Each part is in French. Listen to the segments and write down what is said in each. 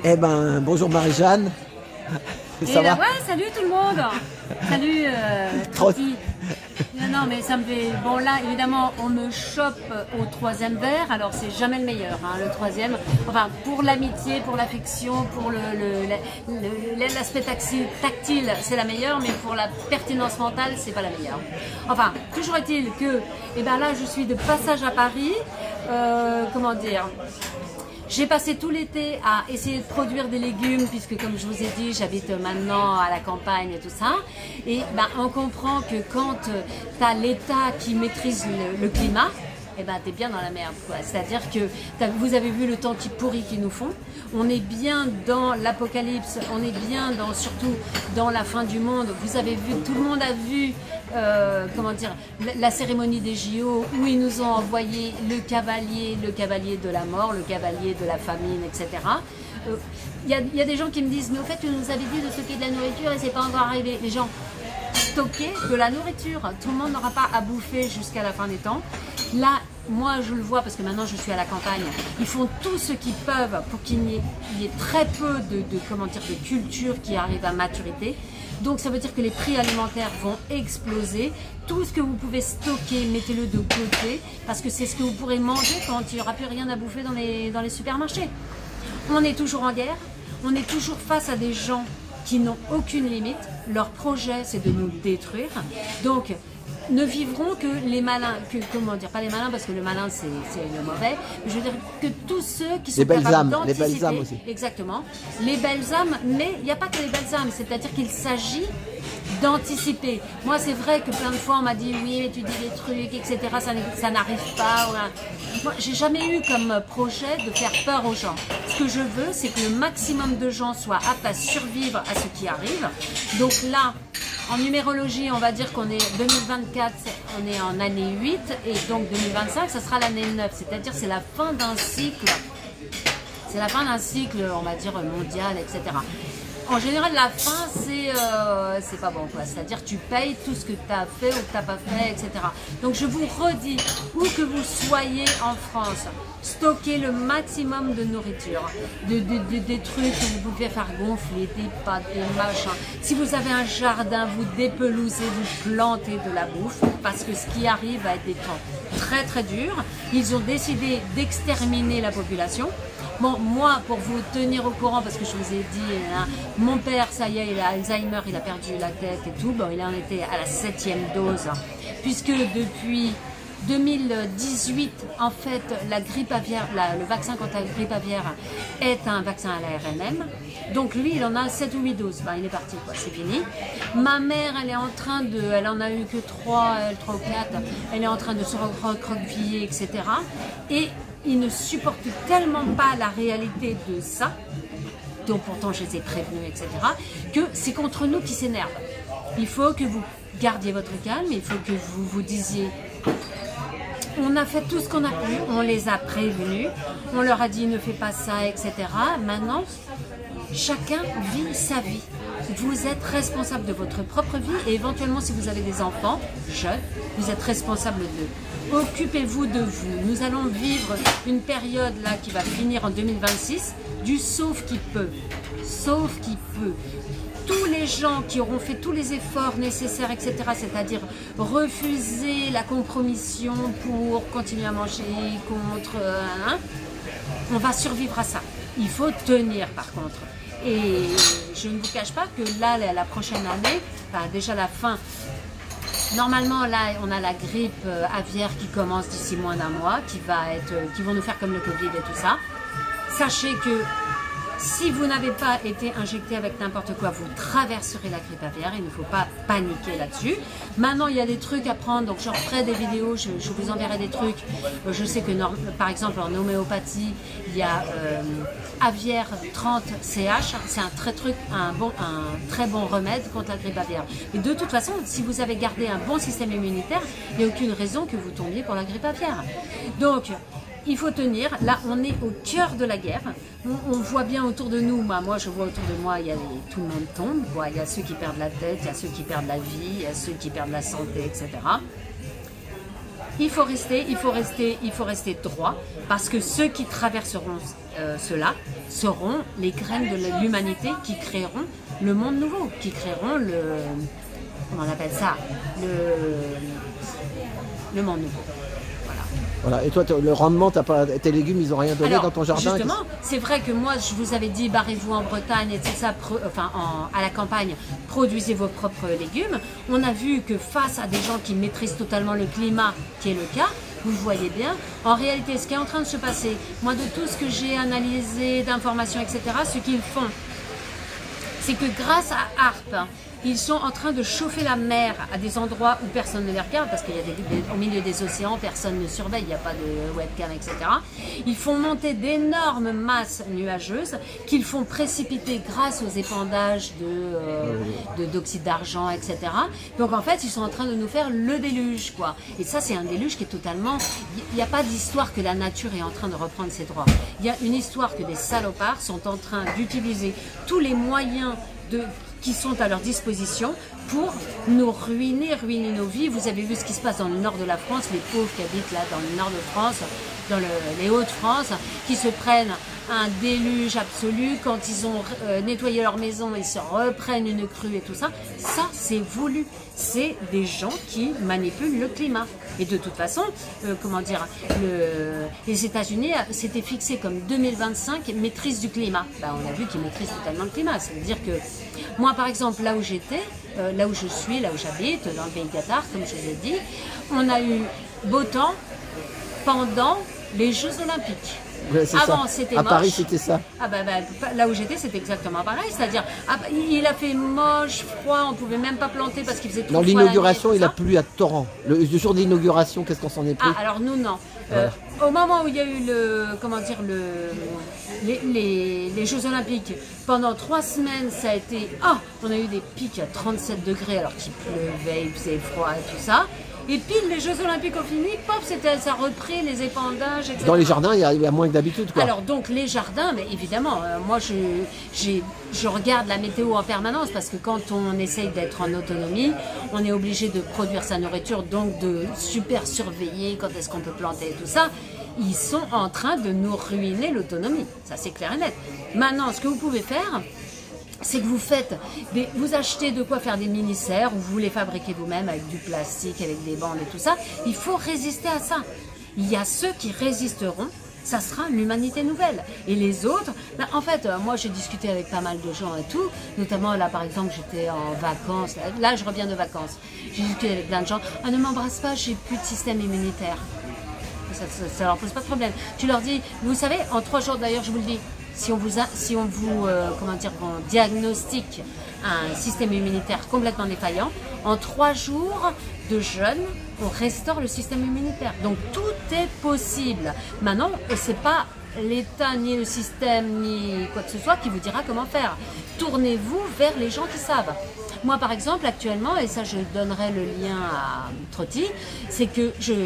Eh ben, bonjour Marie-Jeanne. Ça va? Ouais, salut tout le monde. Salut Tracy. Non, mais ça me fait... Bon, là, évidemment, on me chope au troisième verre. Alors, c'est jamais le meilleur, hein, le troisième. Enfin, pour l'amitié, pour l'affection, pour l'aspect tactile, c'est la meilleure. Mais pour la pertinence mentale, c'est pas la meilleure. Enfin, toujours est-il que... Eh ben là, je suis de passage à Paris. Comment dire? J'ai passé tout l'été à essayer de produire des légumes puisque, comme je vous ai dit, j'habite maintenant à la campagne et tout ça. Et ben, on comprend que quand tu as l'État qui maîtrise le climat, eh ben, t'es bien dans la merde, quoi. C'est-à-dire que vous avez vu le temps qui pourrit qu'ils nous font. On est bien dans l'apocalypse, on est bien dans, surtout dans la fin du monde. Vous avez vu, tout le monde a vu, comment dire, la cérémonie des JO où ils nous ont envoyé le cavalier de la mort, le cavalier de la famine, etc. Il y a des gens qui me disent, mais au fait, tu nous avais dit de stocker de la nourriture et c'est pas encore arrivé. Les gens, stocker de la nourriture. Tout le monde n'aura pas à bouffer jusqu'à la fin des temps. Là, moi, je le vois parce que maintenant, je suis à la campagne. Ils font tout ce qu'ils peuvent pour qu'il y ait très peu comment dire, de culture qui arrive à maturité. Donc, ça veut dire que les prix alimentaires vont exploser. Tout ce que vous pouvez stocker, mettez-le de côté parce que c'est ce que vous pourrez manger quand il n'y aura plus rien à bouffer dans les supermarchés. On est toujours en guerre. On est toujours face à des gens qui n'ont aucune limite. Leur projet, c'est de nous détruire. Donc, ne vivront que les malins, comment dire, pas les malins parce que le malin c'est le mauvais, mais je veux dire que tous ceux qui sont capables d'anticiper, les belles âmes aussi. Exactement, les belles âmes, mais il n'y a pas que les belles âmes, c'est-à-dire qu'il s'agit d'anticiper. Moi c'est vrai que plein de fois on m'a dit oui mais tu dis des trucs etc, ça n'arrive pas. Moi j'ai jamais eu comme projet de faire peur aux gens. Ce que je veux c'est que le maximum de gens soient aptes à survivre à ce qui arrive. Donc là, en numérologie, on va dire qu'on est 2024, on est en année 8 et donc 2025, ça sera l'année 9, c'est-à-dire c'est la fin d'un cycle. C'est la fin d'un cycle, on va dire mondial, etc. En général, la fin, c'est pas bon, quoi. C'est-à-dire tu payes tout ce que tu as fait ou que tu n'as pas fait, etc. Donc je vous redis, où que vous soyez en France, stockez le maximum de nourriture, des trucs que vous pouvez faire gonfler, des pâtes, des machins. Si vous avez un jardin, vous dépelousez, vous plantez de la bouffe, parce que ce qui arrive va être des temps très très durs. Ils ont décidé d'exterminer la population. Bon, moi, pour vous tenir au courant, parce que je vous ai dit, hein, mon père, ça y est, il a Alzheimer, il a perdu la tête et tout. Bon, il en était à la 7e dose, puisque depuis 2018, en fait, la grippe aviaire, le vaccin contre la grippe aviaire est un vaccin à l'ARNM. Donc lui, il en a 7 ou 8 doses. Ben, il est parti, quoi, c'est fini. Ma mère, elle est en train de, elle en a eu que 3 ou 4. Elle est en train de se recroqueviller, etc. Et ils ne supportent tellement pas la réalité de ça, dont pourtant je les ai prévenus, etc., que c'est contre nous qui s'énervent. Il faut que vous gardiez votre calme, il faut que vous vous disiez, on a fait tout ce qu'on a pu, on les a prévenus, on leur a dit ne fais pas ça, etc. Maintenant, chacun vit sa vie. Vous êtes responsable de votre propre vie et éventuellement si vous avez des enfants jeunes, vous êtes responsable d'eux. Occupez-vous de vous. Nous allons vivre une période là qui va finir en 2026 du sauf qui peut. Sauf qui peut. Tous les gens qui auront fait tous les efforts nécessaires, etc., c'est-à-dire refuser la compromission pour continuer à manger contre... on va survivre à ça. Il faut tenir par contre. Et je ne vous cache pas que là, la prochaine année, enfin déjà la fin, normalement là, on a la grippe aviaire qui commence d'ici moins d'un mois, qui vont nous faire comme le Covid et tout ça. Sachez que si vous n'avez pas été injecté avec n'importe quoi, vous traverserez la grippe aviaire. Il ne faut pas paniquer là-dessus. Maintenant, il y a des trucs à prendre. Donc, je referai des vidéos. Je vous enverrai des trucs. Je sais que, par exemple, en homéopathie, il y a Aviaire 30 CH. C'est un très bon remède contre la grippe aviaire. Et de toute façon, si vous avez gardé un bon système immunitaire, il n'y a aucune raison que vous tombiez pour la grippe aviaire. Donc, il faut tenir. Là, on est au cœur de la guerre. On voit bien autour de nous. Moi, je vois autour de moi, tout le monde tombe. Il y a ceux qui perdent la tête, il y a ceux qui perdent la vie, il y a ceux qui perdent la santé, etc. il faut rester droit, parce que ceux qui traverseront cela seront les graines de l'humanité qui créeront le monde nouveau, qui créeront comment on appelle ça, le monde nouveau. Voilà. Et toi, le rendement, tes légumes, ils n'ont rien donné dans ton jardin? Justement, c'est vrai que moi, je vous avais dit, barrez-vous en Bretagne, et tout ça, à la campagne, produisez vos propres légumes. On a vu que face à des gens qui maîtrisent totalement le climat, qui est le cas, vous voyez bien, en réalité, ce qui est en train de se passer, moi, de tout ce que j'ai analysé, d'informations, etc., ce qu'ils font, c'est que grâce à ARP, ils sont en train de chauffer la mer à des endroits où personne ne les regarde, parce qu'il y a au milieu des océans, personne ne surveille, il n'y a pas de webcam, etc. Ils font monter d'énormes masses nuageuses qu'ils font précipiter grâce aux épandages d'oxyde d'argent, etc. Donc en fait, ils sont en train de nous faire le déluge, quoi. Et ça, c'est un déluge qui est totalement... Il n'y a pas d'histoire que la nature est en train de reprendre ses droits. Il y a une histoire que des salopards sont en train d'utiliser tous les moyens qui sont à leur disposition pour nous ruiner nos vies. Vous avez vu ce qui se passe dans le nord de la France, les pauvres qui habitent là dans le nord de France, dans les Hauts-de-France, qui se prennent un déluge absolu. Quand ils ont nettoyé leur maison, ils se reprennent une crue et tout ça. Ça, c'est voulu. C'est des gens qui manipulent le climat. Et de toute façon, les États-Unis s'étaient fixés comme 2025 maîtrise du climat. On a vu qu'ils maîtrisent totalement le climat. Ça veut dire que moi, par exemple, là où j'étais, là où je suis, là où j'habite, dans le pays Qatar, comme je vous ai dit, on a eu beau temps pendant les Jeux Olympiques. Ouais, avant, c'était moche. À Paris, c'était ça. Là où j'étais, c'était exactement pareil. C'est-à-dire, il a fait moche, froid, on ne pouvait même pas planter parce qu'il faisait trop froid. Dans l'inauguration, il a plu à torrent. Le jour de l'inauguration, qu'est-ce qu'on s'en est pris? Alors nous, non. Voilà. Au moment où il y a eu les Jeux Olympiques, pendant 3 semaines, ça a été... on a eu des pics à 37 degrés alors qu'il pleuvait, il faisait froid et tout ça. Et puis les Jeux Olympiques ont fini, pop, ça a repris les épandages, etc. Dans les jardins, il y a moins que d'habitude, quoi. Alors donc les jardins, mais évidemment, moi je regarde la météo en permanence parce que quand on essaye d'être en autonomie, on est obligé de produire sa nourriture, donc de super surveiller quand est-ce qu'on peut planter et tout ça. Ils sont en train de nous ruiner l'autonomie, ça c'est clair et net. Maintenant, ce que vous pouvez faire, c'est que vous achetez de quoi faire des mini-serres ou vous les fabriquez vous-même avec du plastique, avec des bandes et tout ça. Il faut résister à ça. Il y a ceux qui résisteront, ça sera l'humanité nouvelle. Et les autres, en fait, moi j'ai discuté avec pas mal de gens et tout, notamment là par exemple j'étais en vacances, là je reviens de vacances, j'ai discuté avec plein de gens, ne m'embrasse pas, j'ai plus de système immunitaire. Ça leur pose pas de problème. Tu leur dis, vous savez, en 3 jours d'ailleurs je vous le dis, si on vous diagnostique un système immunitaire complètement défaillant, en 3 jours de jeûne, on restaure le système immunitaire. Donc tout est possible. Maintenant, ce n'est pas l'État, ni le système, ni quoi que ce soit qui vous dira comment faire. Tournez-vous vers les gens qui savent. Moi, par exemple, actuellement, et ça, je donnerai le lien à Trotti, c'est que j'ai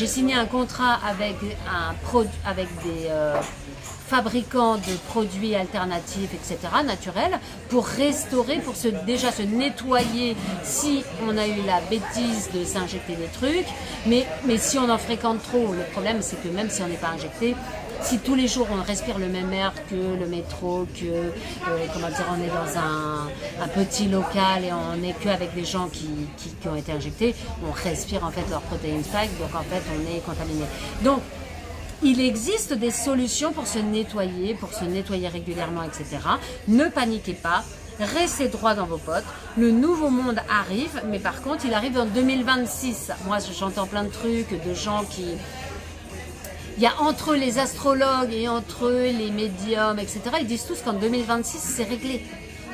signé un contrat avec des fabricants de produits alternatifs, etc., naturels, pour restaurer, pour déjà se nettoyer si on a eu la bêtise de s'injecter des trucs, mais si on en fréquente trop, le problème c'est que même si on n'est pas injecté, si tous les jours on respire le même air que le métro, que on est dans un petit local et on n'est qu'avec des gens qui ont été injectés, on respire en fait leur protéine spike, donc en fait on est contaminé. Donc il existe des solutions pour se nettoyer régulièrement, etc. Ne paniquez pas. Restez droit dans vos potes. Le nouveau monde arrive, mais par contre, il arrive en 2026. Moi, j'entends plein de trucs, de gens qui... Il y a entre les astrologues et entre les médiums, etc. Ils disent tous qu'en 2026, c'est réglé.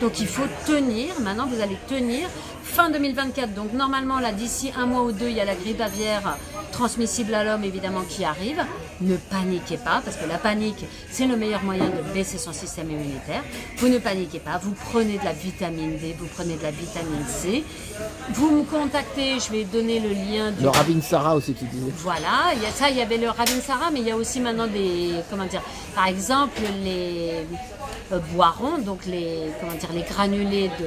Donc, il faut tenir. Maintenant, vous allez tenir. Fin 2024, donc normalement, là, d'ici 1 mois ou 2, il y a la grippe aviaire transmissible à l'homme, évidemment, qui arrive. Ne paniquez pas, parce que la panique, c'est le meilleur moyen de baisser son système immunitaire. Vous ne paniquez pas, vous prenez de la vitamine D, vous prenez de la vitamine C. Vous me contactez, je vais donner le lien du... Le Ravinsara aussi, tu disais. Voilà, il y avait le Ravinsara, mais il y a aussi maintenant des... par exemple, les boirons, donc les granulés de...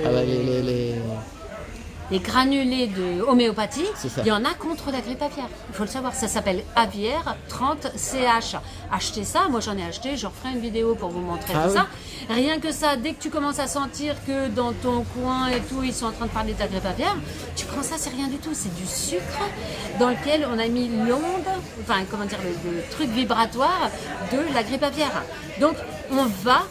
les granulés de homéopathie, C'est ça. il y en a contre la grippe aviaire. Il faut le savoir, ça s'appelle Aviaire 30 CH. Achetez ça, moi j'en ai acheté, je referai une vidéo pour vous montrer tout ça. Rien que ça, dès que tu commences à sentir que dans ton coin et tout, ils sont en train de parler de ta grippe aviaire, tu prends ça, c'est rien du tout, c'est du sucre dans lequel on a mis l'onde, enfin comment dire, le truc vibratoire de la grippe aviaire. Donc on va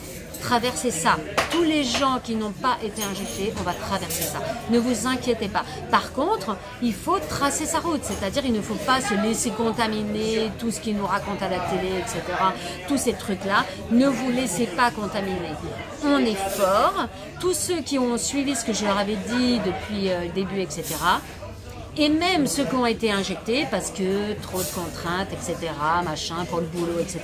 traverser ça. Tous les gens qui n'ont pas été injectés, on va traverser ça. Ne vous inquiétez pas. Par contre, il faut tracer sa route, c'est-à-dire il ne faut pas se laisser contaminer, tout ce qu'ils nous racontent à la télé, etc. Tous ces trucs-là, ne vous laissez pas contaminer. On est fort. Tous ceux qui ont suivi ce que je leur avais dit depuis le début, etc., et même ceux qui ont été injectés parce que trop de contraintes, etc., machin, pour le boulot, etc.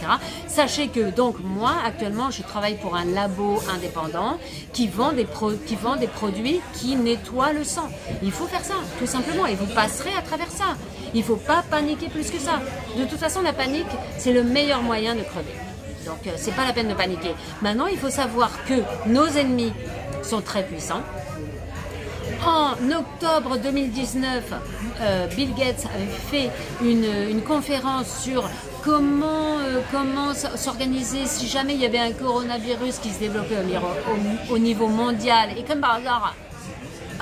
Sachez que donc moi, actuellement, je travaille pour un labo indépendant qui vend des produits qui nettoient le sang. Il faut faire ça, tout simplement, et vous passerez à travers ça. Il ne faut pas paniquer plus que ça. De toute façon, la panique, c'est le meilleur moyen de crever. Donc, c'est pas la peine de paniquer. Maintenant, il faut savoir que nos ennemis sont très puissants. En octobre 2019, Bill Gates avait fait une conférence sur comment s'organiser si jamais il y avait un coronavirus qui se développait au niveau mondial. Et comme par hasard,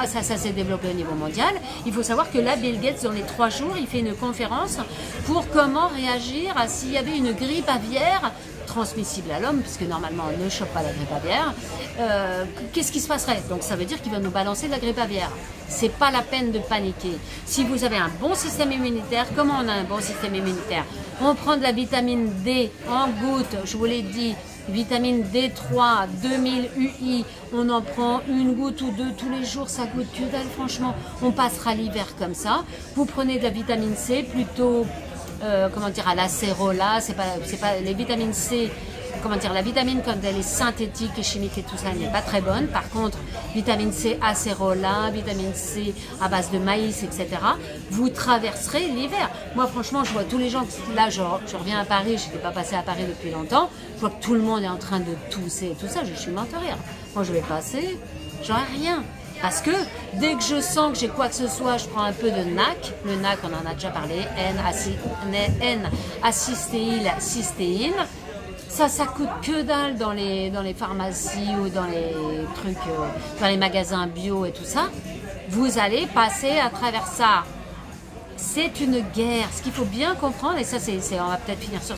ça s'est développé au niveau mondial. Il faut savoir que là, Bill Gates, dans les 3 jours, il fait une conférence pour comment réagir à s'il y avait une grippe aviaire transmissible à l'homme, puisque normalement on ne chope pas la grippe aviaire. Qu'est-ce qui se passerait? Donc ça veut dire qu'il va nous balancer de la grippe aviaire. C'est pas la peine de paniquer. Si vous avez un bon système immunitaire, comment on a un bon système immunitaire? On prend de la vitamine D en gouttes, je vous l'ai dit, vitamine D3, 2000 UI, on en prend une goutte ou 2 tous les jours, ça goûte que dalle, franchement. On passera l'hiver comme ça. Vous prenez de la vitamine C, plutôt, comment dire, à l'acérola, c'est pas les vitamines C, comment dire, la vitamine quand elle est synthétique et chimique et tout ça, elle n'est pas très bonne. Par contre, vitamine C acérola, vitamine C à base de maïs, etc. Vous traverserez l'hiver. Moi, franchement, je vois tous les gens, là, je reviens à Paris, je n'étais pas passée à Paris depuis longtemps, je vois que tout le monde est en train de tousser et tout ça, je suis morte de rire. Moi, je vais passer, j'aurai rien. Parce que dès que je sens que j'ai quoi que ce soit, je prends un peu de NAC. Le NAC, on en a déjà parlé, N-acystéine. Ça coûte que dalle dans les pharmacies ou dans les trucs, dans les magasins bio et tout ça. Vous allez passer à travers ça. C'est une guerre. Ce qu'il faut bien comprendre, et ça, on va peut-être finir sur